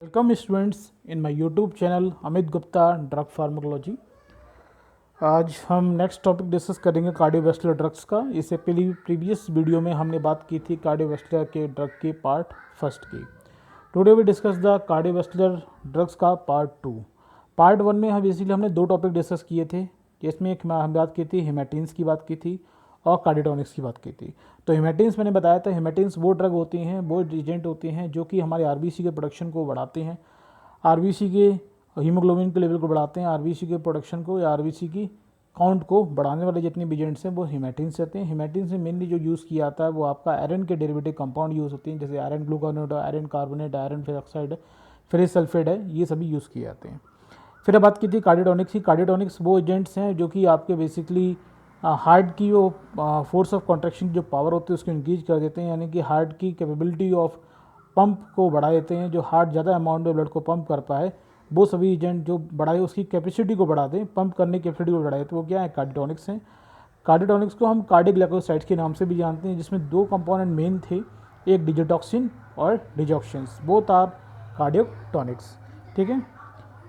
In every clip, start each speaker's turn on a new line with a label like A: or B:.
A: Welcome students in my YouTube channel Amit Gupta drug pharmacology. आज हम next topic discuss करेंगे cardiovascular drugs का। इससे पहले प्रीवियस वीडियो में हमने बात की थी कार्डियोवास्कुलर के ड्रग के पार्ट फर्स्ट की। Today we discuss the cardiovascular drugs का पार्ट टू। पार्ट वन में हम बेसिकली हमने दो टॉपिक डिस्कस किए थे, जिसमें एक हम बात की थी हेमेटिन्स की बात की थी और कार्डियोटॉनिक्स की बात की थी। तो हेमेटिन्स मैंने बताया था, हेमेटिन्स वो ड्रग होती हैं, वो एजेंट होते हैं जो कि हमारे आरबीसी के प्रोडक्शन को बढ़ाते हैं, आरबीसी के हीमोग्लोबिन के लेवल को बढ़ाते हैं, आरबीसी के प्रोडक्शन को या आरबीसी की काउंट को बढ़ाने वाले जितने भी एजेंट्स हैं वो हेमेटिन्स रहते हैं। हेमेटिन्स में मेनली जो यूज़ किया जाता है वो आपका आयरन के डेरिवेटिव कंपाउंड यूज़ होते हैं, जैसे iron gluconate, iron carbonate, iron फेरोक्साइड, फेरस सल्फेट है, ये सभी यूज़ किए जाते हैं। फिर अब बात की थी कार्डियोटॉनिक्स की। कार्डियोटॉनिक्स वो एजेंट्स हैं जो कि आपके बेसिकली हार्ट की जो फोर्स ऑफ कॉन्ट्रैक्शन की जो पावर होती है उसको इंक्रीज कर देते हैं, यानी कि हार्ट की कैपेबिलिटी ऑफ पंप को बढ़ा देते हैं। जो हार्ट ज़्यादा अमाउंट में ब्लड को पंप कर पाए, वो सभी एजेंट जो बढ़ाए उसकी कैपेसिटी को बढ़ा दें, पंप करने की कैपेसिटी को बढ़ाए, तो वो क्या है, कार्डियोटॉनिक्स हैं। कार्डियोटॉनिक्स को हम कार्डियक ग्लाइकोसाइड्स के नाम से भी जानते हैं, जिसमें दो कंपोनेंट मेन थे, एक डिजिटॉक्सिन और डिजॉक्सिन्स, बोथ आर कार्डियोटॉनिक्स। ठीक है,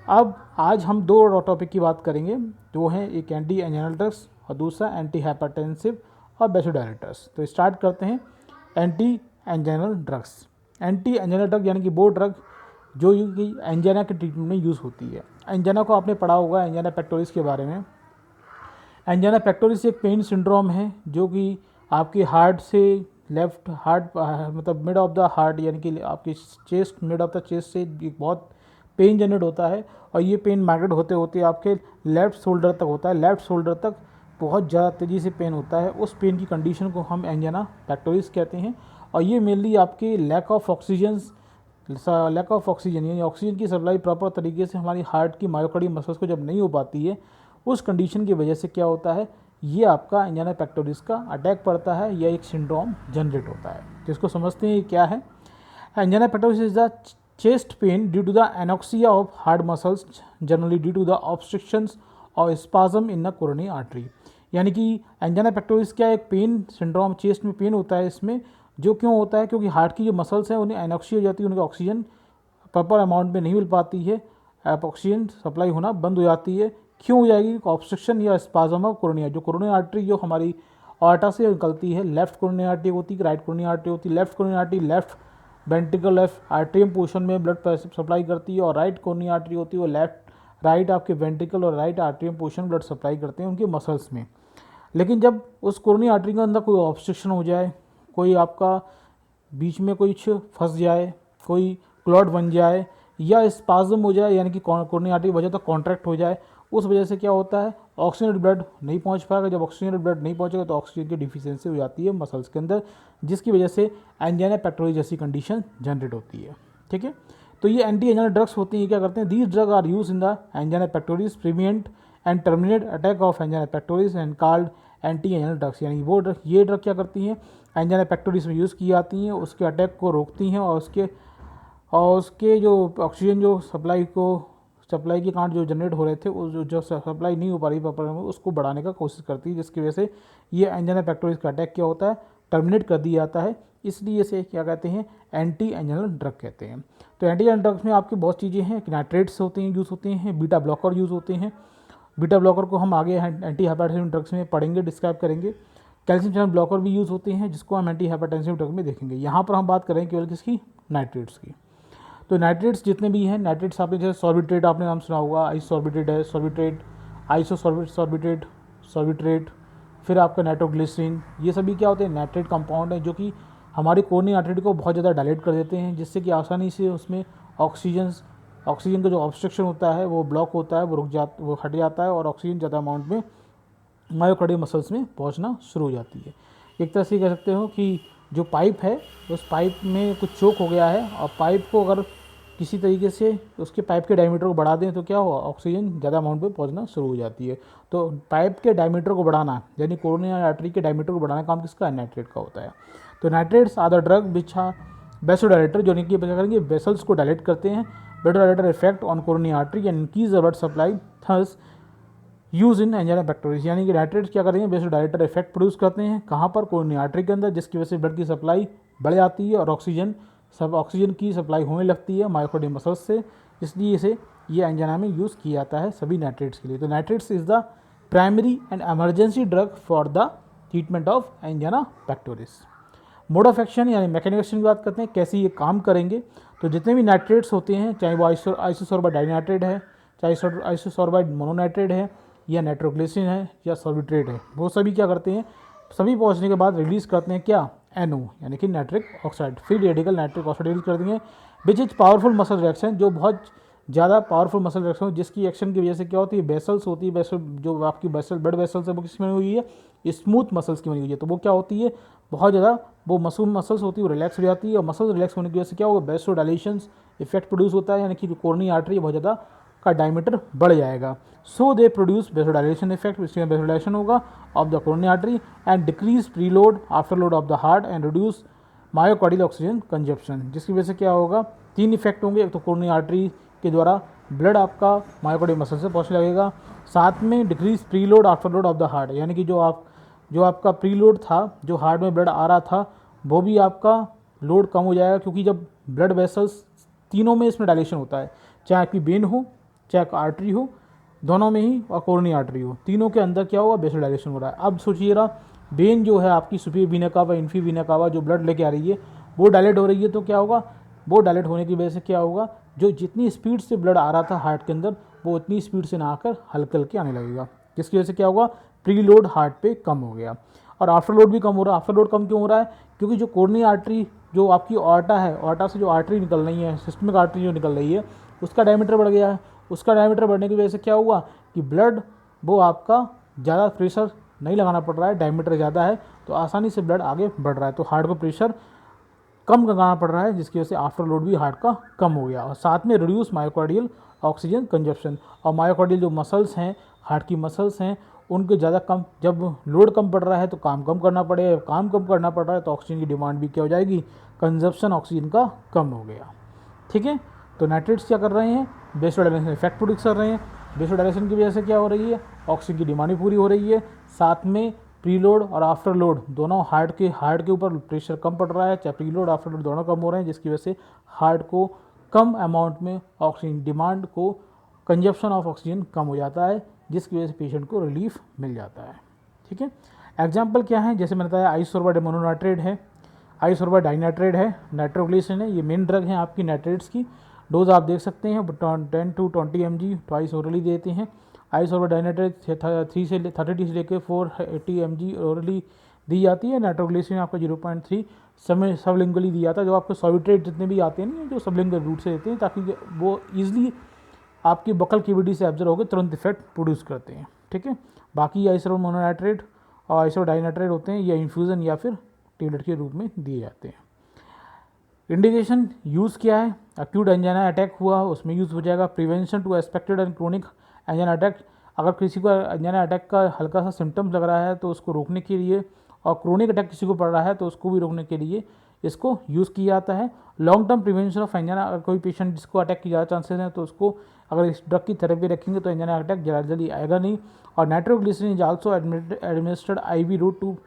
A: अब आज हम दो टॉपिक की बात करेंगे, जो हैं एक एंटी एंजाइनल ड्रग्स और दूसरा एंटी हाइपरटेंसिव और बेसोडायरेटर्स। तो स्टार्ट करते हैं anti anginal drugs. Anti anginal drug यानी कि वो ड्रग जो कि एंजाइना के ट्रीटमेंट में यूज़ होती है। एंजाइना को आपने पढ़ा होगा, एंजाइना पेक्टोरिस के बारे में। एंजाइना पेक्टोरिस एक पेन सिंड्रोम है जो कि आपके हार्ट से लेफ्ट हार्ट मतलब मिड ऑफ द हार्ट यानी कि आपकी chest, mid of the chest से एक बहुत पेन जनरेट होता है, और ये पेन माइग्रेट होते होते आपके लेफ्ट शोल्डर तक होता है। लेफ्ट शोल्डर तक बहुत ज़्यादा तेज़ी से पेन होता है। उस पेन की कंडीशन को हम एंजाइना पेक्टोरिस कहते हैं, और ये मेनली आपके लैक ऑफ ऑक्सीजन यानी ऑक्सीजन की सप्लाई प्रॉपर तरीके से हमारी हार्ट की मायोकार्डियल मसल्स को जब नहीं हो पाती है, उस कंडीशन की वजह से क्या होता है, ये आपका एंजाइना पेक्टोरिस का अटैक पड़ता है या एक सिंड्रोम जनरेट होता है, जिसको समझते हैं ये क्या है। Angina pectoris is the chest pain due to the anoxia of heart muscles, generally due to the obstructions or spasm in the coronary artery। यानी कि एंजाइना पेक्टोरिस क्या एक पेन सिंड्रोम, चेस्ट में पेन होता है इसमें, जो क्यों होता है, क्योंकि हार्ट की जो मसल्स हैं उन्हें एनॉक्सिया हो जाती है, उनकी ऑक्सीजन प्रॉपर अमाउंट में नहीं मिल पाती है, ऑक्सीजन सप्लाई होना बंद हो जाती है। क्यों हो जाएगी, ऑब्स्ट्रक्शन या स्पाजम ऑफ कोरोनिया। जो कोरोनिया आर्टरी जो हमारी आर्टा से निकलती है, लेफ्ट कोरोनिया आर्टरी होती है, राइट कोरोनिया आर्टरी होती है। Left coronary artery left ventricle left atrium portion में ब्लड सप्लाई करती है, और राइट कोरोनिया आर्टरी होती है वो लेफ्ट राइट आपके वेंट्रिकल और right atrium portion blood supply करते हैं उनके मसल्स में। लेकिन जब उस कोरोनिया आर्टरी के अंदर कोई ऑब्स्ट्रक्शन हो जाए, कोई आपका बीच में कुछ फंस जाए, कोई क्लॉट बन जाए या स्पाज्म हो जाए, यानी कि कोरोनिया आर्टरी वजह तक कॉन्ट्रैक्ट हो जाए, उस वजह से क्या होता है, ऑक्सीजन ब्लड नहीं पहुंच पाएगा। जब ऑक्सीजन ब्लड नहीं पहुंचेगा तो ऑक्सीजन की डिफिशियंसी हो जाती है मसल्स के अंदर, जिसकी वजह से एंजाइना पेक्टोरिस जैसी कंडीशन जनरेट होती है। ठीक है, तो ये एंटी एंजाइनल ड्रग्स होती हैं, क्या करते हैं, these drug are use in the angina pectoris prevent and terminate attack of angina pectoris and called anti anginal drugs. यानी वो ड्रग, ये ड्रग क्या करती हैं, एंजाइना पेक्टोरिस में यूज़ की जाती हैं, उसके अटैक को रोकती हैं, और उसके जो ऑक्सीजन जो सप्लाई के कारण जो जनरेट हो रहे थे, उस जो सप्लाई नहीं हो पा रही प्रॉपर में, उसको बढ़ाने का कोशिश करती है, जिसकी वजह से ये एंजाइना पेक्टोरिस का अटैक क्या होता है, टर्मिनेट कर दिया जाता है। इसलिए इसे क्या कहते हैं, एंटी एंजाइनल ड्रग कहते हैं। तो एंटी एंजाइनल ड्रग्स में आपकी बहुत चीज़ें हैं, नाइट्रेट्स होते हैं, यूज़ होते हैं, बीटा ब्लॉकर यूज़ होते हैं। बीटा ब्लॉकर को हम आगे एंटी हाइपरटेंसिव ड्रग्स में पढ़ेंगे, डिस्क्राइब करेंगे। कैल्शियम चैनल ब्लॉकर भी यूज़ होते हैं, जिसको हम एंटी हाइपरटेंसिव ड्रग में देखेंगे। यहाँ पर हम बात करेंगे केवल किसकी, नाइट्रेट्स की। तो नाइट्रेट्स जितने भी हैं, नाइट्रेट्स आपने जैसे सॉर्बिट्रेट आपने नाम सुना होगा, आइसोसॉर्बिट्रेट है, सॉर्बिट्रेट, आइसोसॉर्बिट्रेट, सॉर्बिट्रेट, फिर आपका नाइट्रोग्लिसरीन, ये सभी क्या होते हैं, नाइट्रेट कंपाउंड है, जो कि हमारी कोरोनिक आर्टरी को बहुत ज़्यादा डायलेट कर देते हैं, जिससे कि आसानी से उसमें ऑक्सीजन का जो ऑब्स्ट्रक्शन होता है वो ब्लॉक होता है, वो हट जाता है, और ऑक्सीजन ज़्यादा अमाउंट में मायोकार्डियल मसल्स में पहुंचना शुरू हो जाती है। एक तरह से कह सकते हो कि जो पाइप है, उस पाइप में कुछ चोक हो गया है, और पाइप को अगर किसी तरीके से उसके पाइप के डायमीटर को बढ़ा दें तो क्या होगा, ऑक्सीजन ज़्यादा अमाउंट में पहुंचना शुरू हो जाती है। तो पाइप के डायमीटर को बढ़ाना, यानी कोरोनियल आर्टरी के डायमीटर को बढ़ाना काम किसका है, नाइट्रेट का होता है। तो nitrates are the drug which are vasodilator, जो इनकी क्या करेंगे, वेसल्स को डायलेट करते हैं। Vasodilator effect on coronary artery and increase the blood supply, thus use in angina pectoris. यानी कि नाइट्रेट्स क्या करेंगे, वेसोडायलेटर इफेक्ट प्रोड्यूस करते हैं, कहाँ पर, कोरोनियल आर्टरी के अंदर, जिसकी वजह से ब्लड की सप्लाई बढ़ जाती है और ऑक्सीजन सब ऑक्सीजन की सप्लाई होने लगती है मायोकार्डियल मसल्स से, इसलिए इसे ये एंजाइना में यूज़ किया जाता है सभी नाइट्रेट्स के लिए। तो nitrates is the primary and emergency drug for the treatment of angina pectoris. Mode of action यानी मैकेनिकल एक्शन की बात करते हैं, कैसे ये काम करेंगे। तो जितने भी नाइट्रेट्स होते हैं, चाहे वो आइसोसोर्बाइड डाइनाइट्रेट है, चाहे आइसोसोर्बाइड मोनोनाइट्रेट है, या नाइट्रोग्लिसरीन है, या सॉर्बिट्रेट है, वो सभी क्या करते हैं, सभी पहुंचने के बाद रिलीज़ करते हैं क्या, NO यानी कि nitric oxide, free radical nitric oxide release कर देंगे, which is powerful muscle reaction, जो बहुत ज़्यादा पावरफुल मसल रिएक्शन हो, जिसकी एक्शन की वजह से क्या होती है, वेसल्स होती है, वेसल जो आपकी ब्लड वेसल्स है वो किस में हुई है, स्मूथ मसल्स की बनी हुई है। तो वो क्या होती है, बहुत ज़्यादा वो मासूम मसल्स होती है वो रिलैक्स हो जाती है, और मसल्स रिलैक्स होने की वजह से क्या होगा, वेसोडाइलेशन इफेक्ट प्रोड्यूस होता है, यानी कि कोरोनरी आर्टरी बहुत ज़्यादा का डायमीटर बढ़ जाएगा। सो दे प्रोड्यूस वेसोडाइलेशन इफेक्ट, इसमें वेसोडाइलेशन होगा of the coronary artery and decrease preload after load of the heart and reduce myocardial oxygen consumption, जिसकी वजह से क्या होगा, 3 इफेक्ट होंगे। एक तो कोरोनरी आर्टरी के द्वारा ब्लड आपका मायोकार्डियल मसल से पहुंचने लगेगा, साथ में decrease preload after load of the heart, यानी कि जो आपका प्रीलोड था, जो हार्ट में ब्लड आ रहा था, वो भी आपका लोड कम हो जाएगा, क्योंकि जब ब्लड वेसल्स तीनों में इसमें डायलेशन होता है, चाहे आपकी वेन हो चाहे आर्टरी हो, दोनों में ही, और कोरोनरी आर्टरी हो, तीनों के अंदर क्या होगा, वेसल डायलेशन हो रहा है। अब सोचिएगा वेन जो है आपकी सुपीरियर वीना कावा इन्फी वीना कावा जो ब्लड लेके आ रही है वो डायलेट हो रही है, तो क्या होगा, वो डायलेट होने की वजह से क्या होगा, जो जितनी स्पीड से ब्लड आ रहा था हार्ट के अंदर वो उतनी स्पीड से ना आकर हल्के हल्के आने लगेगा, जिसकी वजह से क्या होगा, प्री लोड हार्ट पे कम हो गया, और आफ्टर लोड भी कम हो रहा है। आफ्टर लोड कम क्यों हो रहा है, क्योंकि जो कोरोनरी आर्टरी जो आपकी ऑर्टा है, ऑर्टा से जो आर्टरी निकल रही है, सिस्टमिक आर्टरी जो निकल रही है, उसका डायमीटर बढ़ गया है। उसका डायमीटर बढ़ने की वजह से क्या हुआ कि ब्लड वो आपका ज़्यादा प्रेशर नहीं लगाना पड़ रहा है, डायमीटर ज़्यादा है तो आसानी से ब्लड आगे बढ़ रहा है, तो हार्ट को प्रेशर कम लगाना पड़ रहा है, जिसकी वजह से आफ्टर लोड भी हार्ट का कम हो गया, और साथ में रिड्यूस मायोकार्डियल ऑक्सीजन कंजप्शन, और मायोकार्डियल जो मसल्स हैं, हार्ट की मसल्स हैं, उनके ज़्यादा कम, जब लोड कम पड़ रहा है तो काम कम करना पड़ेगा, काम कम करना पड़ रहा है तो ऑक्सीजन की डिमांड भी क्या हो जाएगी, कंजप्शन ऑक्सीजन का कम हो गया। ठीक है, तो नाइट्रेट्स क्या कर रहे हैं, वेसोडाइलेशन इफेक्ट प्रोड्यूस कर रहे हैं, वेसोडाइलेशन की वजह से क्या हो रही है, ऑक्सीजन की डिमांड भी पूरी हो रही है, साथ में प्रीलोड और आफ्टर लोड दोनों हार्ट के ऊपर प्रेशर कम पड़ रहा है, चाहे प्रीलोड आफ्टर लोड दोनों कम हो रहे हैं, जिसकी वजह से हार्ट को कम अमाउंट में ऑक्सीजन डिमांड को कंजप्शन ऑफ ऑक्सीजन कम हो जाता है, जिसकी वजह से पेशेंट को रिलीफ मिल जाता है। ठीक है, एग्जाम्पल क्या है, जैसे मैंने बताया आइसोसोर्बाइड मोनोनाइट्रेट है, आइसोसोर्बाइड डाइनाइट्रेट है, नाइट्रोग्लिसरीन है, ये मेन ड्रग हैं आपकी नाइट्रेट्स की। डोज आप देख सकते हैं 10 to 20 mg ट्वाइस ओरली देते हैं। आइसोसोर्बाइड डाइनाइट्रेट 30 से लेकर 480 mg ओरली दी जाती है। नाइट्रोग्लिसरीन आपका 0.3 सबलिंगुअली दी जाता है, जो आपको सॉर्बिट्रेट जितने भी आते हैं जो सबलिंगुअल रूट से देते हैं, ताकि वो ईजिली आपकी बकल कैविटी से एब्जॉर्ब होकर तुरंत इफेक्ट प्रोड्यूस करते हैं। ठीक है, बाकी आइसोसोर्बाइड मोनोनाइट्रेट और आइसोसोर्बाइड डाइनाइट्रेट होते हैं, या इन्फ्यूज़न या फिर टेबलेट के रूप में दिए जाते हैं। इंडिकेशन यूज़ क्या है, एक्यूट एंजाइना अटैक हुआ उसमें यूज़ हो जाएगा। Prevention to expected and chronic angina attack, अगर किसी को एंजाइना अटैक का हल्का सा सिम्टम्स लग रहा है तो उसको रोकने के लिए, और क्रोनिक अटैक किसी को पड़ रहा है तो उसको भी रोकने के लिए इसको यूज़ किया जाता है। Long term prevention of angina, अगर कोई पेशेंट जिसको अटैक की ज़्यादा चांसेस हैं तो उसको अगर इस ड्रग की थेरेपी रखेंगे तो एंजाइना अटैक जल्दी आएगा नहीं। और nitroglycerin is also administered IV route to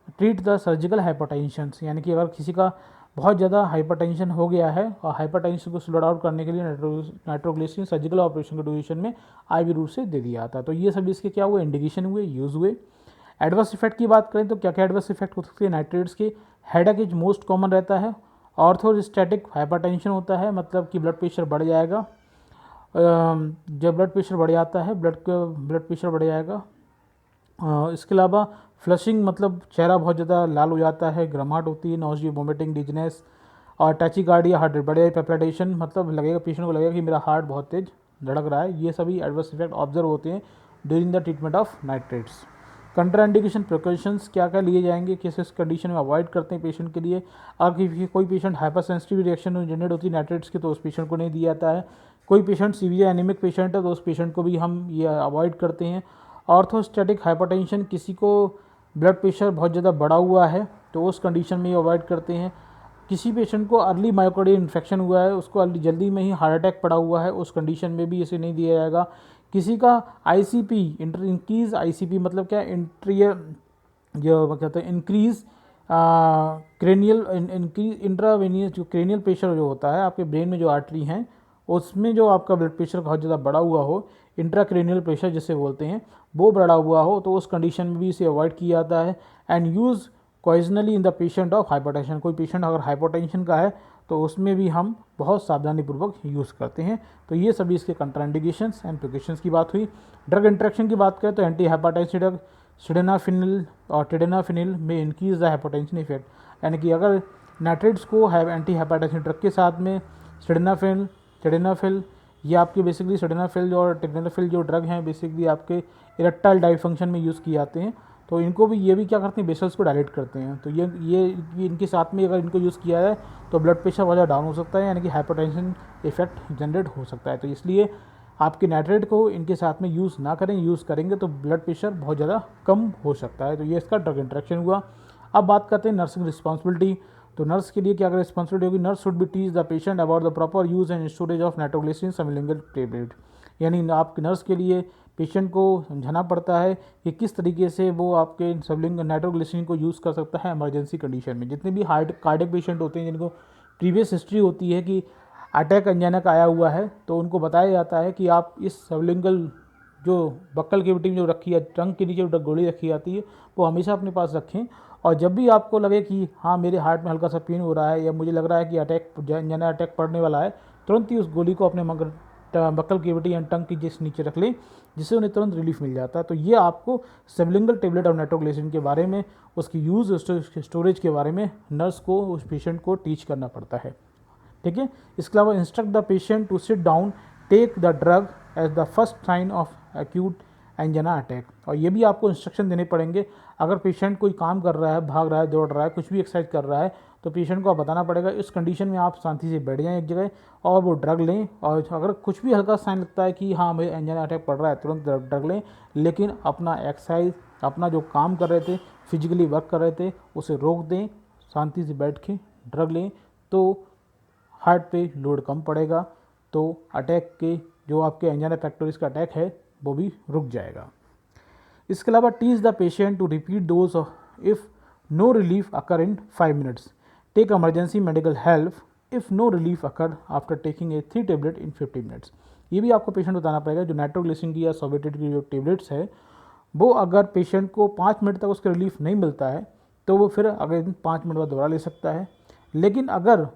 A: treat the surgical hypertension, यानी कि अगर किसी का बहुत ज़्यादा हाइपरटेंशन हो गया है और हाइपरटेंशन को स्लो डाउन करने के लिए नाइट्रोग्लिसरीन सर्जिकल ऑपरेशन के ड्यूरेशन में IV रूट से दे दिया जाता है। तो ये सब इसके क्या हुए, इंडिकेशन हुए, यूज़ हुए। एडवर्स इफेक्ट की बात करें तो क्या क्या एडवर्स इफेक्ट हो सकती है नाइट्रेट्स के, हेडेक इज मोस्ट कॉमन रहता है, ऑर्थोस्टैटिक हाइपरटेंशन होता है, मतलब कि ब्लड प्रेशर बढ़ जाएगा, जब ब्लड प्रेशर बढ़ जाता है ब्लड प्रेशर बढ़ जाएगा। इसके अलावा फ्लशिंग, मतलब चेहरा बहुत ज़्यादा लाल हो जाता है, ग्रमाहट होती है, नॉजिया, वोमिटिंग, डिजनेस, और टैचिकार्डिया, हार्ट रेट बढ़ जाए, पेप्टाइटेशन, मतलब लगेगा पेशेंट को लगेगा कि मेरा हार्ट बहुत तेज धड़क रहा है। ये सभी एडवर्स इफेक्ट ऑब्जर्व होते हैं during the treatment of nitrates. Contraindication precautions क्या क्या लिए जाएंगे, किस इस कंडीशन में अवॉइड करते हैं पेशेंट के लिए। अगर कोई patient hyper sensitive reaction generate होती है नाइट्रेट्स की तो उस पेशेंट को नहीं दिया जाता है। कोई पेशेंट सीवियर एनीमिक पेशेंट है तो उस पेशेंट को भी हम ये अवॉइड करते हैं। ऑर्थोस्टैटिक हाइपरटेंशन, किसी को ब्लड प्रेशर बहुत ज़्यादा बढ़ा हुआ है तो उस कंडीशन में ये अवॉइड करते हैं। किसी पेशेंट को अर्ली मायोकार्डियल इन्फेक्शन हुआ है, उसको जल्दी में ही हार्ट अटैक पड़ा हुआ है, उस कंडीशन में भी इसे नहीं दिया जाएगा। किसी का ICP इंक्रीज ICP मतलब क्या, इंक्रीज क्रेनियल इंट्रावेनियस जो क्रेनियल प्रेशर जो होता है आपके ब्रेन में जो आर्टरी हैं उसमें जो आपका ब्लड प्रेशर बहुत ज़्यादा बढ़ा हुआ हो, इंट्राक्रेनियल प्रेशर जिसे बोलते हैं, वो बढ़ा हुआ हो, तो उस कंडीशन में भी इसे अवॉइड किया जाता है। And use cautiously in the patient of hypertension, कोई पेशेंट अगर हाइपरटेंशन का है तो उसमें भी हम बहुत सावधानीपूर्वक यूज़ करते हैं। तो ये सभी इसके कंट्राइंडिकेशंस एंड प्रिकॉशंस की बात हुई। ड्रग इंटरेक्शन की बात करें तो एंटी हाइपरटेंसिव ड्रग सिडेनाफिनिल और टिडेनाफिनिल में इंक्रीज द हाइपरटेंशन इफेक्ट, यानी कि अगर नाइट्रेट्स को एंटी हाइपरटेंसिव ड्रग के साथ में टिडेनाफिल ये आपके बेसिकली सिडेनाफिल और टिडेनाफिल जो ड्रग हैं बेसिकली आपके इरेक्टाइल डाइफंक्शन में यूज़ किए जाते हैं, तो इनको भी ये भी क्या करते हैं, वेसल्स को डायलेट करते हैं। तो ये इनके साथ में अगर इनको यूज़ किया जाए तो ब्लड प्रेशर बहुत ज़्यादा डाउन हो सकता है, यानी कि हाइपरटेंशन इफेक्ट जनरेट हो सकता है। तो इसलिए आपके नाइट्रेट को इनके साथ में यूज़ ना करें, यूज़ करेंगे तो ब्लड प्रेशर बहुत ज़्यादा कम हो सकता है। तो ये इसका ड्रग इंटरेक्शन हुआ। अब बात करते हैं नर्सिंग रिस्पॉन्सिबिलिटी। तो नर्स के लिए क्या रिस्पॉन्सिबिलिटी होगी, nurse should be teach the patient about the proper use and storage of nitroglycerin sublingual tablet, यानी आपके नर्स के लिए पेशेंट को समझाना पड़ता है कि किस तरीके से वो आपके सबलिंग नाइट्रोग्लिसरीन को यूज़ कर सकता है इमरजेंसी कंडीशन में। जितने भी कार्डियक पेशेंट होते हैं जिनको प्रीवियस हिस्ट्री होती है कि अटैक अचानक आया हुआ है, तो उनको बताया जाता है कि आप इस सबलिंगल जो बक्कल कैविटी में जो रखी है, टंग के नीचे जो गोली रखी जाती है वो हमेशा अपने पास रखें। और जब भी आपको लगे कि हाँ मेरे हार्ट में हल्का सा पेन हो रहा है या मुझे लग रहा है कि अटैक पड़ने वाला है, तुरंत ही उस गोली को अपने बक्कल कैविटी एंड टंग की जिस नीचे रख लें, जिससे उन्हें तुरंत रिलीफ मिल जाता है। तो ये आपको सबलिंगल टेबलेट और नाइट्रोग्लिसरीन के बारे में, उसकी यूज़ स्टोरेज के बारे में नर्स को उस पेशेंट को टीच करना पड़ता है। ठीक है। इसके अलावा instruct the patient to sit down, take the drug as the first sign of acute angina attack. और ये भी आपको इंस्ट्रक्शन देने पड़ेंगे। अगर पेशेंट कोई काम कर रहा है, भाग रहा है, दौड़ रहा है, कुछ भी एक्सरसाइज कर रहा है, तो पेशेंट को आप बताना पड़ेगा इस कंडीशन में आप शांति से बैठ जाएं एक जगह और वो ड्रग लें। और अगर कुछ भी हल्का साइन लगता है कि हाँ मुझे एंजाइना अटैक पड़ रहा है, तुरंत ड्रग लें। लेकिन अपना एक्सरसाइज, अपना जो काम कर रहे थे, फिजिकली वर्क कर रहे थे, उसे रोक दें, शांति से बैठ के ड्रग लें, तो हार्ट पे लोड कम पड़ेगा, तो अटैक के जो आपके एंजाइना पेक्टोरिस का अटैक है वो भी रुक जाएगा। इसके अलावा teach the patient to repeat dose if no relief occur in 5 minutes, take emergency medical help if no relief occur after taking a 3 tablet in 50 minutes. ये भी आपको पेशेंट बताना पड़ेगा। जो नाइट्रोग्लिसरीन की या सोर्बिटेट की जो टेबलेट्स है, वो अगर पेशेंट को 5 मिनट तक उसका रिलीफ नहीं मिलता है तो वो फिर अगले 5 मिनट बाद दोबारा ले सकता है। लेकिन अगर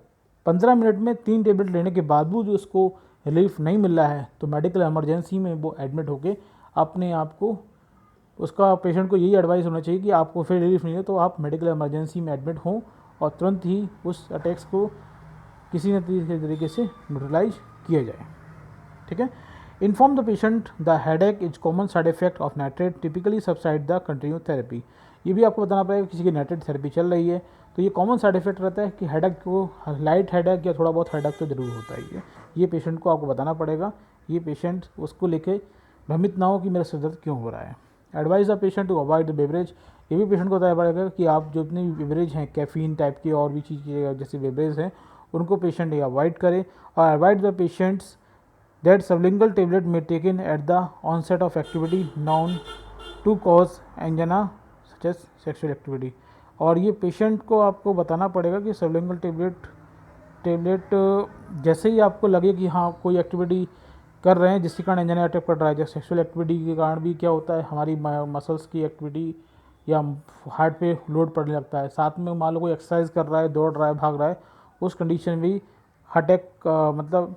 A: 15 मिनट में 3 टेबलेट लेने के बावजूद उसको रिलीफ नहीं मिल रहा है तो मेडिकल इमरजेंसी में वो एडमिट होकर अपने आप को, उसका पेशेंट को यही एडवाइस होना चाहिए कि आपको फिर रिलीफ नहीं है तो आप मेडिकल इमरजेंसी में एडमिट हों और तुरंत ही उस अटैक्स को किसी न किसी तरीके से न्यूट्रलाइज किया जाए। ठीक है। Inform the patient the headache is common side effect of nitrate typically subside the continue therapy. ये भी आपको बताना पड़ेगा किसी की नाइट्रेट थेरेपी चल रही है तो ये कॉमन साइड इफेक्ट रहता है कि हेडेक को, लाइट हेडेक या थोड़ा बहुत हेडेक तो जरूर होता है। ये पेशेंट को आपको बताना पड़ेगा। ये पेशेंट उसको लेके भ्रमित ना हो कि मेरा सिर दर्द क्यों हो रहा है। Advise the patient to avoid the beverage. ये भी पेशेंट को बताया पड़ेगा कि आप जो अपनी बेवरेज हैं, कैफीन टाइप की और भी चीज़ें जैसे बेवरेज हैं, उनको पेशेंट अवॉइड करे। और avoid the patients that sublingual tablet में taken at the onset of activity known to cause angina such as sexual activity. और ये पेशेंट को आपको बताना पड़ेगा कि सबलिंगुअल टेबलेट जैसे ही आपको लगे कि हाँ कोई एक्टिविटी कर रहे हैं जिसके कारण एंजाइना अटैक पड़ रहा है, जैसे सेक्सुअल एक्टिविटी के कारण भी क्या होता है, हमारी मसल्स की एक्टिविटी या हार्ट पे लोड पड़ने लगता है। साथ में मान लो कोई एक्सरसाइज कर रहा है, दौड़ रहा है, भाग रहा है, उस कंडीशन में भी अटैक मतलब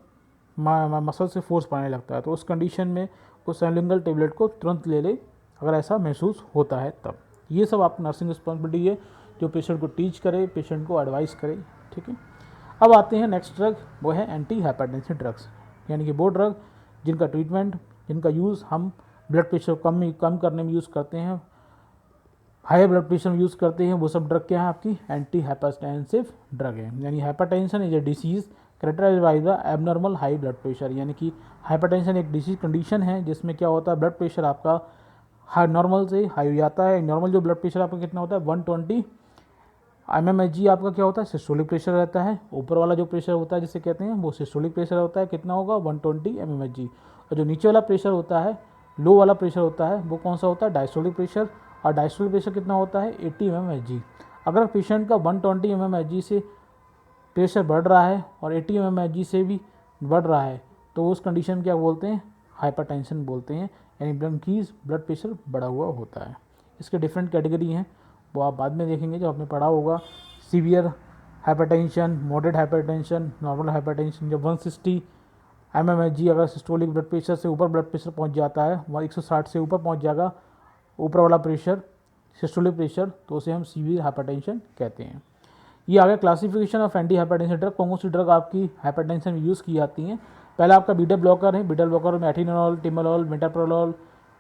A: मसल से फोर्स पड़ने लगता है। तो उस कंडीशन में उस सबलिंगुअल टेबलेट को तुरंत ले ले अगर ऐसा महसूस होता है तब। ये सब आप नर्सिंग रिस्पॉन्सिबिलिटी है जो पेशेंट को टीच करे, पेशेंट को एडवाइस करे। ठीक है। अब आते हैं नेक्स्ट ड्रग, वो है एंटी हाइपरटेंसिव ड्रग्स, यानी कि वो ड्रग जिनका ट्रीटमेंट, जिनका यूज़ हम ब्लड प्रेशर कम करने में यूज़ करते हैं, हाई ब्लड प्रेशर में यूज़ करते हैं। वो सब ड्रग क्या है आपकी एंटी हाइपरटेंसिव ड्रग है। यानी hypertension is a disease characterised by the abnormal high blood pressure, यानी कि हाइपरटेंशन एक डिसीज कंडीशन है जिसमें क्या होता है ब्लड प्रेशर आपका नॉर्मल से हाई हो जाता है। नॉर्मल जो ब्लड प्रेशर आपका कितना होता है 120 mmHg आपका क्या होता है सिस्टोलिक प्रेशर रहता है। ऊपर वाला जो प्रेशर होता है जिसे कहते हैं वो सिस्टोलिक प्रेशर होता है, कितना होगा 120 mmHg। और जो नीचे वाला प्रेशर होता है, लो वाला प्रेशर होता है, वो कौन सा होता है डायस्टोलिक प्रेशर। और डायस्टोलिक प्रेशर कितना होता है 80 mmHg। अगर पेशेंट का 120 mmHg से प्रेशर बढ़ रहा है और 80 mmHg से भी बढ़ रहा है तो उस कंडीशन क्या बोलते हैं, हाइपरटेंशन बोलते हैं, यानी ब्लड प्रेशर बढ़ा हुआ होता है। इसके डिफरेंट कैटेगरी हैं, वो आप बाद में देखेंगे जब आपने पढ़ा होगा। Severe hypertension, moderate hypertension, normal hypertension. जब 160 mmHg अगर सिस्टोलिक ब्लड प्रेशर से ऊपर ब्लड प्रेशर पहुंच जाता है, वह 160 से ऊपर पहुंच जाएगा ऊपर वाला प्रेशर, सिस्टोलिक प्रेशर, तो उसे हम सीवियर हाइपरटेंशन कहते हैं। ये आ गया classification of anti hypertension drug. कौन सी ड्रग आपकी हाइपरटेंशन में यूज़ की जाती हैं। पहला आपका बीटा ब्लॉकर है, बीटा ब्लॉकर में एथिनोल, टिमोलॉल, मेटाप्रोलॉल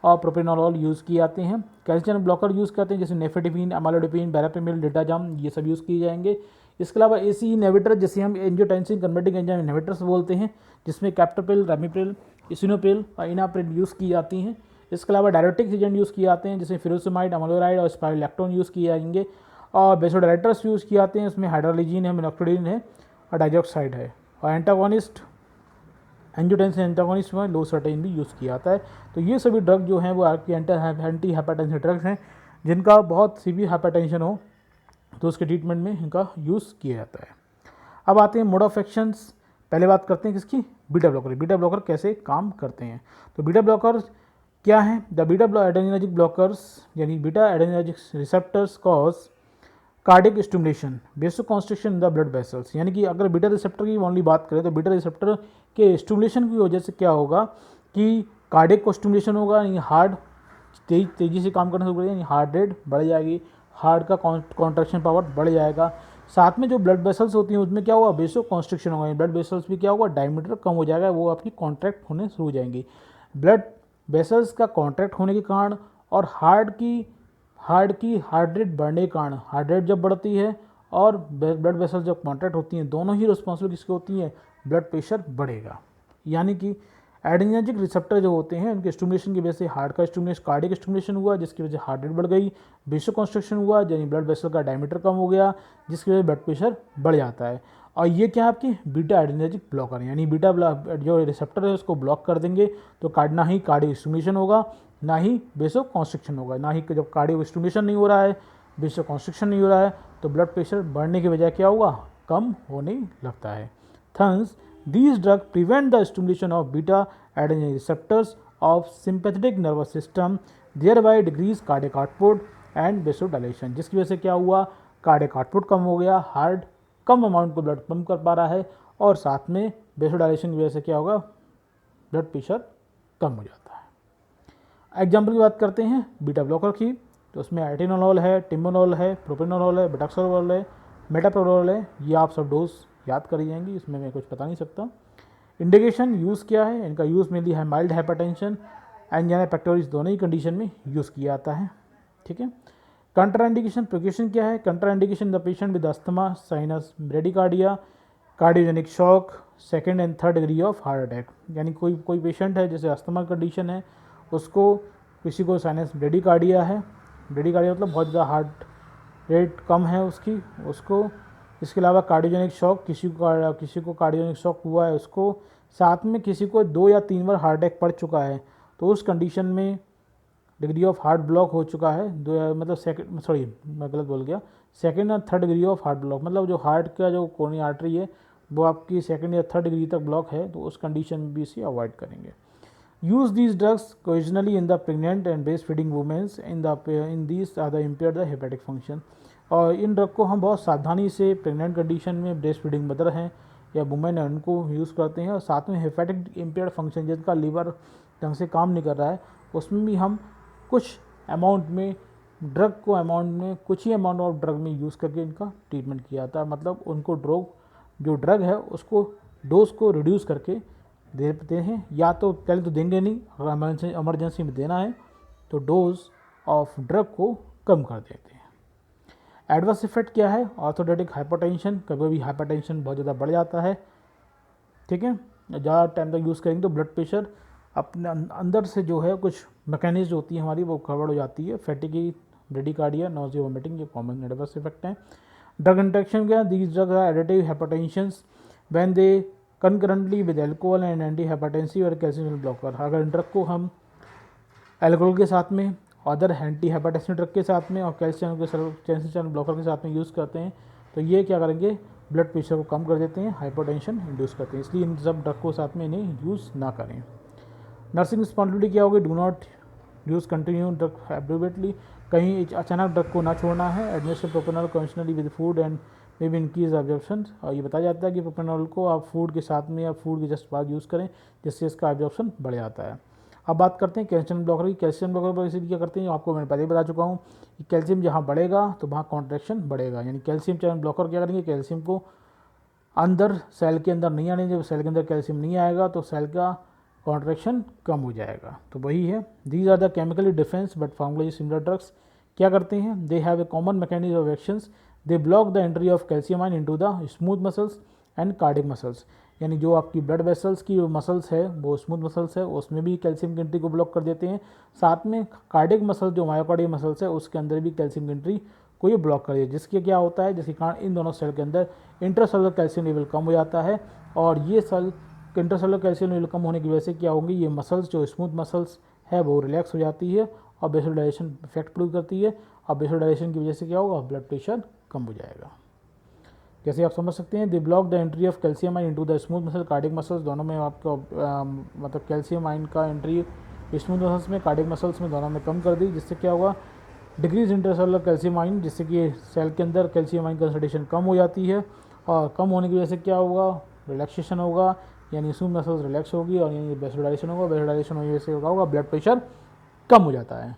A: और प्रोपेनोलॉल यूज़ किए जाते हैं। कैल्शियम ब्लॉकर यूज़ करते हैं जैसे नेफेडिपिन, अमालोडिपिन, बेरापेमिल, डेटाजाम, ये सब यूज़ किए जाएंगे। इसके अलावा एसी इनहिबिटर जिसे हम एंजियोटेंसिन कन्वर्टिंग एंजाइम इनहिबिटर्स बोलते हैं, जिसमें कैप्टोप्रिल, रमीप्रिल, इसिनोप्रिल और इनाप्रिल यूज़ की जाती हैं। इसके अलावा डायरेटिक्स एजेंट यूज़ किए जाते हैं जैसे फिरोसमाइड, अमलोराइड और स्पाइरोलैक्टोन यूज़ किए जाएंगे। और बेसोडायरेक्टर्स यूज़ किए जाते हैं, इसमें हाइड्रोलिजीन है, मिनोक्सिडिन है और डाइजॉक्साइड है। और एंटागोनिस्ट, एंजियोटेंसिन एंटागोनिस्ट में लोसर्टेन भी यूज़ किया जाता है। तो ये सभी ड्रग जो हैं वो आपकी एंटी हाइपरटेंशन ड्रग्स हैं, जिनका बहुत सीवियर हाइपरटेंशन हो तो उसके ट्रीटमेंट में इनका यूज़ किया जाता है। अब आते हैं मोड ऑफ एक्शंस। पहले बात करते हैं किसकी, बीटा ब्लॉकर। बीटा ब्लॉकर कैसे काम करते हैं। तो बीटा ब्लॉकर क्या है, द बीटा एड्रेनर्जिक ब्लॉकर्स यानी beta adrenergic receptors cause cardiac stimulation, vasoconstriction in the blood vessels. यानी कि अगर बीटा रिसेप्टर की ओनली बात करें तो बीटा रिसेप्टर के स्टिमुलेशन की वजह से क्या होगा कि कार्डिक को स्टिमुलेशन होगा, यानी हार्ट तेजी से काम करना शुरू करेगा, यानी हार्ट रेट बढ़ जाएगी, हार्ट का कॉन्ट्रैक्शन पावर बढ़ जाएगा। साथ में जो ब्लड वेसल्स होती हैं उसमें क्या होगा, वेसो कॉन्स्ट्रिक्शन होगा, ब्लड वेसल्स भी क्या होगा, डायमीटर कम हो जाएगा, वो आपकी कॉन्ट्रैक्ट होने शुरू हो जाएंगी। ब्लड वेसल्स का कॉन्ट्रैक्ट होने के कारण और हार्ट रेट बढ़ने के कारण, हार्ट रेट जब बढ़ती है और ब्लड वेसल्स जब कॉन्ट्रैक्ट होती हैं, दोनों ही रिस्पॉन्सिबल किसकी होती हैं, ब्लड प्रेशर बढ़ेगा। यानी कि एड्रेनर्जिक रिसेप्टर जो होते हैं उनके स्टिमुलेशन की वजह से हार्ट का स्टिमुलेशन, कार्डिक स्टिमुलेशन हुआ जिसकी वजह से हार्ट रेट बढ़ गई, वेसोकॉन्स्ट्रिक्शन हुआ यानी ब्लड वेसल का डायमीटर कम हो गया जिसकी वजह से ब्लड प्रेशर बढ़ जाता है। और ये क्या आपकी बीटा एड्रेनर्जिक ब्लॉकर है, यानी बीटा जो रिसेप्टर है उसको ब्लॉक कर देंगे तो ना ही कार्डिक स्टिमुलेशन होगा ना ही वेसोकॉन्स्ट्रिक्शन होगा। ना ही जब कार्डिक स्टिमुलेशन नहीं हो रहा है, वेसोकॉन्स्ट्रिक्शन नहीं हो रहा है तो ब्लड प्रेशर बढ़ने की वजह क्या होगा, कम होने लगता है। थंस these drugs prevent the stimulation of beta adrenergic receptors of sympathetic nervous system, thereby decrease cardiac output and vasodilation, जिसकी वजह से क्या हुआ, कार्डियक आउटपुट कम हो गया, हार्ट कम अमाउंट को ब्लड पंप कर पा रहा है और साथ में वेसोडाइलेशन की वजह से क्या होगा, ब्लड प्रेशर कम हो जाता है। एग्जाम्पल की बात करते हैं बीटा ब्लॉकर की, तो उसमें एथिनोल है, टिमोलॉल है, प्रोपेनोलॉल है, बेटाक्सोलॉल है, मेटाप्रोलॉल है। ये आप सब डोज याद करी जाएंगी, इसमें मैं कुछ बता नहीं सकता। इंडिकेशन यूज़ क्या है, इनका यूज़ मेनली है माइल्ड हाइपरटेंशन, एंजाइना पेक्टोरिस दोनों ही कंडीशन में यूज़ किया जाता है। ठीक है। कंट्रा इंडिकेशन प्रिकॉशन क्या है, contraindication the patient with asthma, sinus, bradycardia, cardiogenic shock, second and third degree of heart attack. यानी कोई पेशेंट है जैसे अस्थमा कंडीशन है, उसको किसी को साइनस ब्रेडिकार्डिया है, ब्रेडिकार्डिया मतलब बहुत ज़्यादा हार्ट रेट कम है उसको। इसके अलावा कार्डियोजेनिक शॉक, किसी को कार्डियोजेनिक शॉक हुआ है उसको, साथ में किसी को 2 या 3 बार हार्ट अटैक पड़ चुका है तो उस कंडीशन में डिग्री ऑफ हार्ट ब्लॉक हो चुका है, मैं गलत बोल गया, सेकेंड और third degree of heart block, मतलब जो हार्ट का जो कोरोनरी आर्टरी है वो आपकी सेकेंड या थर्ड डिग्री तक ब्लॉक है, तो उस कंडीशन में भी इसे अवॉइड करेंगे। Use these drugs originally in the pregnant and breast feeding womens in these are the impair the hepatic function. और इन ड्रग को हम बहुत सावधानी से प्रेग्नेंट कंडीशन में, ब्रेस्ट फीडिंग मदर हैं या वुमेन है उनको यूज़ करते हैं। और साथ में हेपेटिक इम्पेयर्ड फंक्शन जिनका लीवर ढंग से काम नहीं कर रहा है, उसमें भी हम कुछ अमाउंट में कुछ ही अमाउंट ऑफ ड्रग में यूज़ करके इनका ट्रीटमेंट किया जाता है। मतलब उनको जो ड्रग है उसको डोज को रिड्यूस करके देते हैं, या तो पहले तो देंगे नहीं, अगर इमरजेंसी में देना है तो डोज ऑफ ड्रग को कम कर देते हैं। एडवर्स इफेक्ट क्या है, ऑर्थोडेटिक हाइपरटेंशन, कभी भी हाइपरटेंशन बहुत ज़्यादा बढ़ जाता है। ठीक है, ज़्यादा टाइम तक यूज़ करेंगे तो ब्लड प्रेशर अपने अंदर से जो है कुछ मैकेनिज्म होती है हमारी वो गड़बड़ हो जाती है। फैटिगी, ब्रेडिकार्डिया, नॉजिया, वोमिटिंग, ये कॉमन एडवर्स इफेक्ट हैं। ड्रग इंटरेक्शन क्या है, these drug are additive hypertensions when they concurrently with alcohol and antihypertensive और कैल्शियम ब्लॉकर। अगर ड्रग को हम एल्कोहल के साथ में अदर एंटी हाइपरटेंसिव ड्रग के साथ में और कैल्शियम चैनल ब्लॉकर के साथ में यूज़ करते हैं, तो ये क्या करेंगे, ब्लड प्रेशर को कम कर देते हैं, हाइपरटेंशन इंड्यूस करते हैं, इसलिए इन सब ड्रग को साथ में इन्हें यूज़ ना करें। नर्सिंग रिस्पॉन्सिबिलिटी क्या होगी, do not use continue drug abruptly, कहीं अचानक ड्रग को ना छोड़ना है। Administer propranolol cautiously with food and may be increase absorption, और ये बताया जाता है कि प्रोपेनॉल को आप फूड के साथ में या फूड के जस्ट बाद यूज़ करें, जिससे इसका एब्जॉर्प्शन बढ़ जाता है। अब बात करते हैं कैल्शियम ब्लॉकर की। कैल्शियम ब्लॉकर पर इसीलिए क्या करते हैं, आपको मैंने पहले ही बता चुका हूँ कि कैल्शियम जहाँ बढ़ेगा तो वहाँ कॉन्ट्रैक्शन बढ़ेगा, यानी कैल्शियम चैनल ब्लॉकर क्या करेंगे, कैल्शियम को अंदर सेल के अंदर नहीं आने, जब सेल के अंदर कैल्शियम नहीं आएगा तो सेल का कॉन्ट्रैक्शन कम हो जाएगा। तो वही है, these are the chemically difference but formula similar drugs क्या करते हैं, they have a common mechanism of actions, they block the entry of calcium ion into the smooth muscles and cardiac muscles, यानी जो आपकी ब्लड वेसल्स की muscles है वो smooth muscles है, उसमें भी कैल्शियम की एंट्री को ब्लॉक कर देते हैं, साथ में कार्डियक मसल्स जो मायोकार्डियम मसल्स है उसके अंदर भी कैल्शियम की एंट्री को ये ब्लॉक कर दिया, जिसके क्या होता है, जिसके कारण इन दोनों सेल के अंदर इंट्रासेलुलर कैल्शियम लेवल कम हो जाता है, और ये सेल इंट्रासेलुलर कैल्शियम लेवल कम होने की वजह से क्या होंगी, ये मसल्स जो स्मूथ मसल्स है वो रिलैक्स हो जाती है और वेसोडाइलेशन इफेक्ट प्रोड्यूस करती है, और वेसोडाइलेशन की वजह से क्या होगा, ब्लड प्रेशर कम हो जाएगा। जैसे आप समझ सकते हैं, दे block the entry of calcium ion into the smooth muscle cardiac muscles, दोनों में आपको मतलब कैल्शियम आयन का एंट्री स्मूथ मसल्स में कार्डियक मसल्स में दोनों में कम कर दी, जिससे क्या होगा, डिक्रीज इंटरसेलुलर कैल्शियम आयन, जिससे कि सेल के अंदर कैल्शियम आयन कंसंट्रेशन कम हो जाती है, और कम होने की वजह से क्या होगा, रिलैक्सेशन होगा, यानी स्मूथ मसल्स रिलैक्स होगी, और यानी वेसोडाइलेशन होगा, वेसोडाइलेशन होने की वजह से होगा ब्लड प्रेशर कम हो जाता है।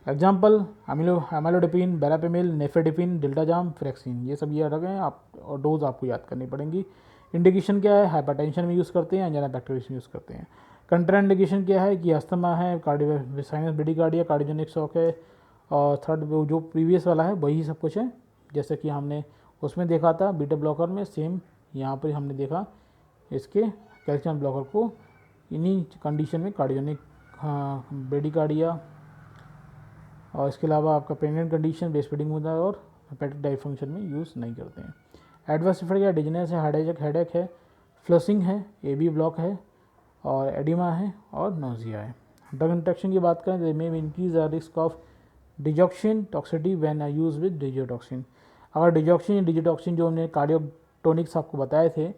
A: एग्जाम्पल अमिलोडिपिन, बेरापेमिल, नेफेडिपिन, डिल्टाजाम, फ्रेक्सिन, ये सब याद रखें आप, और डोज आपको याद करनी पड़ेंगी। इंडिकेशन क्या है, हाइपरटेंशन में यूज़ करते हैं, एंजाइना बैक्टीरियस में यूज़ करते हैं। कंट्रा इंडिकेशन क्या है कि अस्थमा है, cardio sinus bradycardia, cardiogenic shock है, और थर्ड जो प्रीवियस वाला है वही सब कुछ है, जैसे कि हमने उसमें देखा था बीटा ब्लॉकर में, सेम यहाँ पर हमने देखा इसके कैल्शियम ब्लॉकर को इन्हीं कंडीशन में कार्डियोनिक ब्रेडिकार्डिया, और इसके अलावा आपका प्रेग्नेंट कंडीशन, ब्रेस्ट फीडिंग होता है, और हेपेटिक डाइफंक्शन में यूज़ नहीं करते हैं। एडवर्स इफेक्ट क्या, डिजनेस है, हेडेक है, फ्लसिंग है, एबी ब्लॉक है, और एडिमा है, और नोजिया है। ड्रग इंटरेक्शन की बात करें तो may increase the risk of digoxin toxicity when use with digitoxin, अगर डिजॉक्सिन या डिजिटॉक्सिन जो हमने कार्डियोटोनिक्स आपको बताए थे,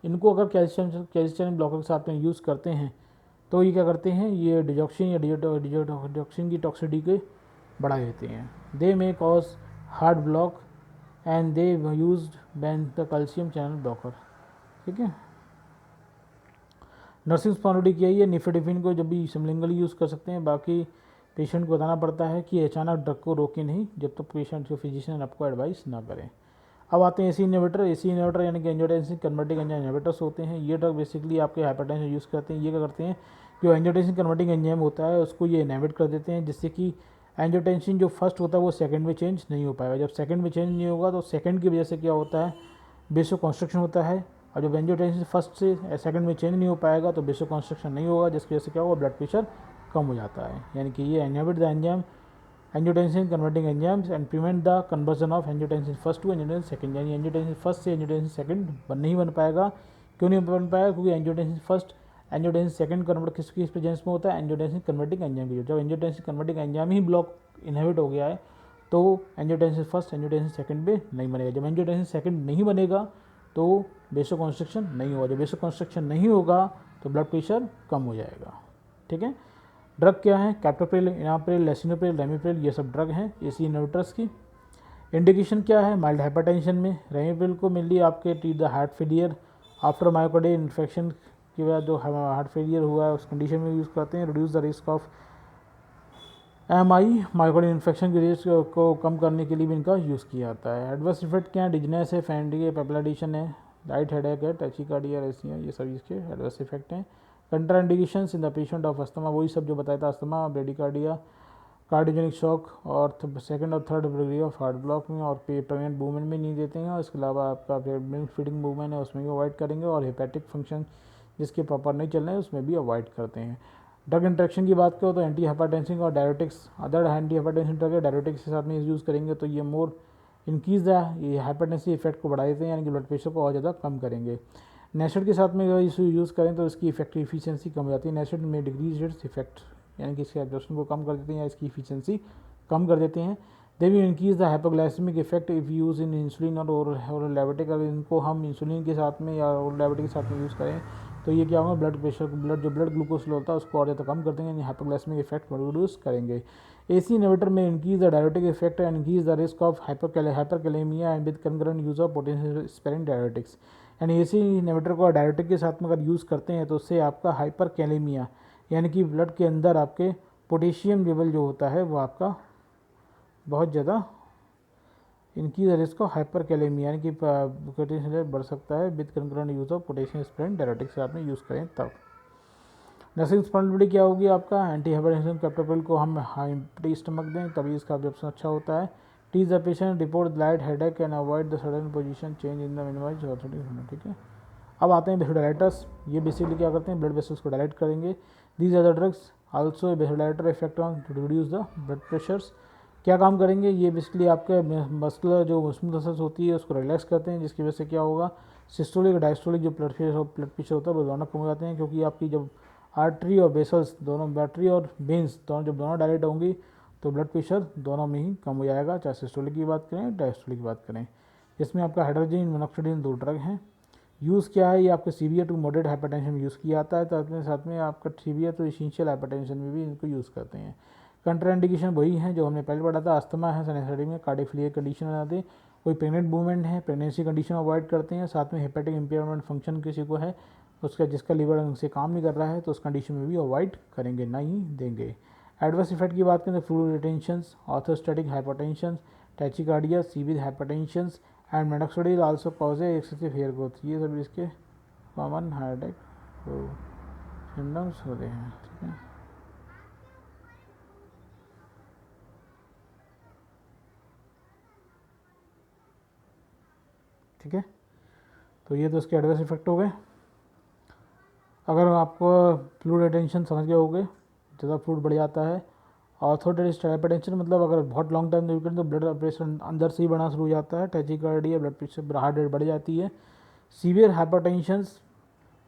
A: इनको अगर कैल्शियम ब्लॉकर के साथ में यूज़ करते हैं तो ये क्या करते हैं, ये डिजॉक्सिन या डिजिटॉक्सिन की टॉक्सिसिटी के बढ़ा देते हैं। They may cause heart block and they used when the calcium channel blocker, ठीक है। नर्सिंग रिस्पॉन्सिबिलिटी क्या है, निफेडिपिन को जब भी समलिंगली यूज़ कर सकते हैं, बाकी पेशेंट को बताना पड़ता है कि अचानक ड्रग को रोके नहीं जब तक पेशेंट को फिजिशियन आपको एडवाइस ना करें। अब आते हैं एसी इनहिबिटर। एसी इनहिबिटर यानी कि एंजियोटेंसिन कन्वर्टिंग एंजाइम इनहिबिटर्स होते हैं। ये ड्रग बेसिकली आपके हाइपरटेंशन यूज़ करते हैं। ये क्या करते हैं, जो एंजियोटेंसिन कन्वर्टिंग एंजाइम होता है उसको ये इनहिबिट कर देते हैं, जिससे कि एंजियोटेंसिन जो फर्स्ट होता है वो सेकंड में चेंज नहीं हो पाएगा। जब सेकंड में चेंज नहीं होगा तो सेकंड की वजह से क्या होता है, बेसो कॉन्स्ट्रक्शन होता है, और जब एंजियोटेंसिन फर्स्ट से सेकंड में चेंज नहीं हो पाएगा तो बेसो कॉन्स्ट्रक्शन नहीं होगा, जिसकी वजह से क्या होगा, ब्लड प्रेशर कम हो जाता है। यानी कि ये inhibit the enzyme angiotensin converting enzymes and prevent the conversion of angiotensin first to angiotensin second, यानी एंजियोटेंसिन फर्स्ट से एंजियोटेंसिन सेकंड नहीं बन पाएगा। क्यों नहीं बन पाएगा, क्योंकि angiotensin first angiotensin second convert किसकी प्रेजेंस में होता है, एंजियोटेंसिन कन्वर्टिंग एंजाइम की। जब एंजियोटेंसिन कन्वर्टिंग एंजाइम ही ब्लॉक इनहिबिट हो गया है तो एंजियोटेंसिन फर्स्ट एंजियोटेंसिन सेकंड पे नहीं बनेगा। जब एंजियोटेंसिन सेकंड नहीं बनेगा तो बेसो कॉन्स्ट्रक्शन नहीं होगा। जब बेसो कॉन्स्ट्रक्शन नहीं होगा तो ब्लड प्रेशर कम हो जाएगा, ठीक है। ड्रग क्या है, कैप्टोप्रिल, इनाप्रिल, लेसिनोप्रिल, रेमिप्रिल, ये सब ड्रग हैं एसी इनहिबिटर्स की। इंडिकेशन क्या है, माइल्ड हाइपरटेंशन में रेमिप्रिल को मेनली आपके treat the heart failure after myocardial infection की वजह जो हार्ट फेलियर हुआ है उस कंडीशन में यूज़ करते हैं। Reduce the risk of MI myocardial infection के रिस्क को कम करने के लिए भी इनका यूज़ किया जाता है। एडवर्स इफेक्ट क्या है, डिजनेस है, फैंडी है, पेप्लाइडेशन है, लाइट हेडेक है, टैचिकार्डिया, रेसिया, ये सब इसके एडवर्स इफेक्ट हैं। Contraindications in the patient of asthma, वही सब जो बताया था, अस्थमा, ब्रेडिकार्डिया, कार्डियोजेनिक शॉक, और सेकंड और third degree of heart block में, और प्रेग्नेंट वूमेन में नहीं देते हैं। और इसके अलावा आपका मिल्क फीडिंग वूमेन है उसमें भी अवॉइड करेंगे, और हेपेटिक फंक्शन जिसके प्रॉपर नहीं चल रहे हैं उसमें भी अवॉइड करते हैं। ड्रग इंट्रैक्शन की बात करो तो एंटी हाइपरटेंसिव और diuretics, other anti hypertensive drug है डायरेटिक्स के साथ में यूज़ करेंगे तो ये मोर इंक्रीज ये हाइपरटेंसिव इफेक्ट को बढ़ा देते हैं, यानी कि ब्लड प्रेशर को और ज़्यादा कम करेंगे। नेसेड के साथ में अगर इसे यूज़ करें तो इसकी इफेक्टिव इफिशियंसी कम हो जाती है। नेसेड में डिक्रीज इट्स इफेक्ट यानी कि इसके एब्जॉर्प्शन को कम कर देते हैं या इसकी इफिशियंसी कम कर देते हैं। They will increase the hypoglycemic effect if use in insulin और डायबिटिक। अगर इनको हम इंसुलिन के साथ में या डायबिटिक के साथ में यूज़ करें तो ये क्या होगा, ब्लड प्रेशर, ब्लड ग्लूकोज होता है उसको और ज़्यादा कम कर देंगे, यानी हाइपोग्लाइसेमिक इफेक्ट प्रोड्यूस करेंगे। AC इनहिबिटर में increase the diabetic effect and increase the risk of hyperkalaemia and with concurrent use of potential sparing diabetics. यानी AC इनहिबिटर को डायबिटिक के साथ में अगर यूज़ करते हैं तो उससे आपका हाइपरकैलेमिया यानी कि ब्लड के अंदर आपके पोटेशियम लेवल जो होता है वो आपका बहुत ज़्यादा इंक्रीज रिस्क ऑफ हाइपरकैलेमिया यानी कि पोटेशियम लेवल बढ़ सकता है with concurrent use of potassium sparing diabetics से आपने यूज़ करें तब। नर्सिंग रिस्पॉन्सिबिलिटी क्या होगी आपका, एंटी हाइपरटेंशन कैप्टोप्रिल को हम एम्प्टी स्टमक दें तभी इसका एब्जॉर्प्शन अच्छा होता है। Teach the patient report light headache and avoid the sudden position change in the minimize orthotic. ठीक है, अब आते हैं वेसोडाइलेटर्स। ये बेसिकली क्या करते हैं, ब्लड वेसल्स को डायलेट करेंगे। These are the drugs also vasodilator effect on to reduce the blood pressures. क्या काम करेंगे, ये बेसिकली आपके मस्कुलर जो स्मूथ मसल्स होती है उसको रिलैक्स करते हैं, जिसकी वजह से क्या होगा, सिस्टोलिक डायस्टोलिक जो ब्लड प्रेशर होता है वो दोनों कम हो जाते हैं, क्योंकि आपकी जब आर्टरी और वेसल्स दोनों, आर्टरी और वेन्स दोनों जब दोनों डायलेट होंगी तो ब्लड प्रेशर दोनों में ही कम हो जाएगा, चाहे सिस्टोलिक की बात करें डायस्टोलिक की बात करें। इसमें आपका हाइड्रोजन मोनोक्साइड दो ड्रग हैं। यूज़ क्या है, ये आपके सीवियर टू मॉडरेट हाइपरटेंशन में यूज़ किया जाता है, तो साथ में आपका सीवियर टू एसेंशियल हाइपरटेंशन में भी इनको यूज़ करते हैं। कंट्राइंडिकेशन वही है जो हमने पहले पढ़ा था, अस्थमा है, साइनोसाइटिस में, कार्डियक फेलियर कंडीशन बनाते हैं, कोई प्रेग्नेंट वूमेन है प्रेगनेंसी कंडीशन अवॉइड करते हैं, साथ में हेपेटिक इम्पेयरमेंट फंक्शन किसी को है उसका जिसका लीवर उनसे काम नहीं कर रहा है तो उस कंडीशन में भी अवॉइड करेंगे, ना ही देंगे। एडवर्स इफेक्ट की बात करें तो fluid retentions, orthostatic hypertension, tachycardia, severe hypertensions and monoxide also cause excessive hair growth. ये सब इसके कॉमन हार्ट सिम्टम्स होते हैं। ठीक है, ठीक है, तो ये तो इसके एडवर्स इफेक्ट हो गए। अगर आपको फ्लूइड रिटेंशन समझ गए होगे, ज़्यादा फ्लूइड बढ़ जाता है। ऑर्थोस्टैटिक हाइपरटेंशन मतलब अगर बहुत लॉन्ग टाइम यूज करें तो ब्लड प्रेशर अंदर से ही बढ़ना शुरू हो जाता है, टैचिकार्डिया, ब्लड प्रेशर, हार्ट रेट बढ़ जाती है। सीवियर हाइपरटेंशंस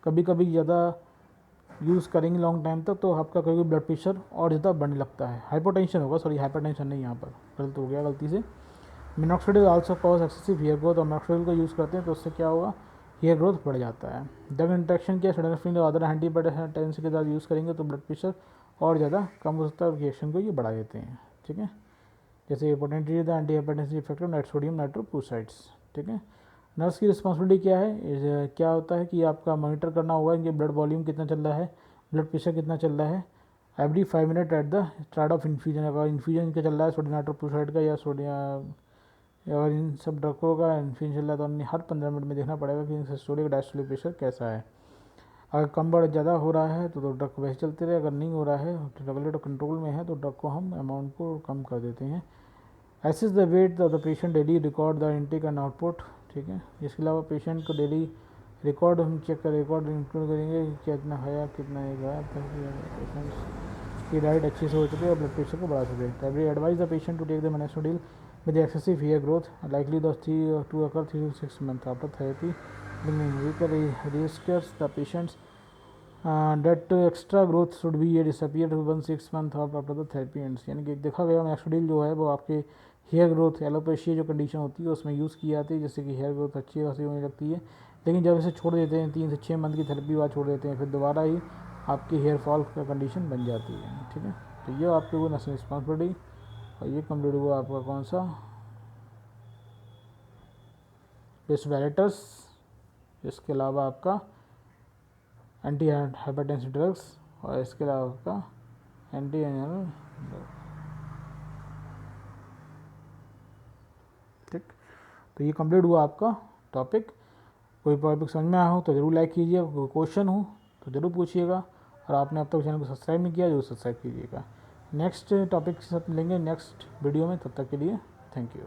A: कभी कभी ज़्यादा यूज़ करेंगे लॉन्ग टाइम तक तो आपका कभी ब्लड प्रेशर और ज़्यादा बढ़ने लगता है, हाइपोटेंशन होगा, सॉरी हाइपरटेंशन नहीं, यहाँ पर गलत हो गया गलती से। Minoxidil also cause excessive hair growth, और मिनॉक्साइड को यूज़ करते हैं तो उससे क्या होगा, हेयर ग्रोथ बढ़ जाता है। ड्रग इंट्रैक्शन क्या, सडनफ्लिन और अदर एंटीहाइपरटेंसिव के साथ यूज़ करेंगे तो ब्लड प्रेशर और ज़्यादा कम हो सकता है, रिएक्शन को ये बढ़ा देते हैं। ठीक है, जैसे potential the antihypertensive effect of sodium nitrochlorides. ठीक है, नर्स की रिस्पॉन्सिबिलिटी क्या है, क्या होता है कि आपका मॉनिटर करना होगा कि ब्लड वॉल्यूम कितना चल रहा है, ब्लड प्रेशर कितना चल रहा है every 5 minute at the start of infusion. अगर इन्फ्यूजन का चल रहा है सोडियम नाइट्रोक्लोराइड का या सोडियम, अगर इन सब ड्रगों का इन्फ्यूजन चल रहा है तो हमने हर 15 मिनट में देखना पड़ेगा कि सिस्टोलिक डायस्टोलिक प्रेशर कैसा है। अगर कम बढ़ ज़्यादा हो रहा है तो ड्रग को वैसे चलते रहे, अगर नहीं हो रहा है रेगुलेटर कंट्रोल में है तो ड्रग को हम अमाउंट को कम कर देते हैं। Assess the weight of the patient daily, record the intake and output. ठीक है, इसके अलावा पेशेंट को डेली रिकॉर्ड हम चेक कर, रिकॉर्ड इंक्लूड करेंगे कि कितना खाया कितना नहीं खाया, पेशेंट की डाइट अच्छी से हो चुके और ब्लड प्रेशर को बढ़ा सके। Every advise the patient to take the monoxide with excessive hair growth, likely to occur 3 to 6 months after therapy. Reassures the patients that extra growth should be disappear within 6 months after the therapy ends। यानी कि देखा गया monoxide जो है वो आपके hair growth, alopecia जो condition होती है उसमें यूज़ की जाती है, जिससे कि हेयर ग्रोथ अच्छी खासी होने लगती है। लेकिन जब इसे छोड़ देते हैं 3 से 6 मंथ की थेरेपी बाद छोड़ देते हैं, फिर दोबारा ही आपकी हेयर फॉल का कंडीशन बन जाती है। ठीक है, तो ये आपके वो नर्सिंग रिस्पॉन्सिबिलिटी, और ये कंप्लीट हुआ आपका कौन सा, वेसोडाइलेटर्स। इसके अलावा आपका एंटी हाइपरटेंसिव ड्रग्स, और इसके अलावा आपका एंटी एनल ड्रग। ठीक, तो ये कंप्लीट हुआ आपका टॉपिक। कोई टॉपिक समझ में आया हो तो ज़रूर लाइक कीजिए, कोई क्वेश्चन हो तो ज़रूर पूछिएगा, और आपने अब तक चैनल को सब्सक्राइब नहीं किया जरूर सब्सक्राइब कीजिएगा। नेक्स्ट टॉपिक के साथ मिलेंगे नेक्स्ट वीडियो में, तब तक के लिए थैंक यू।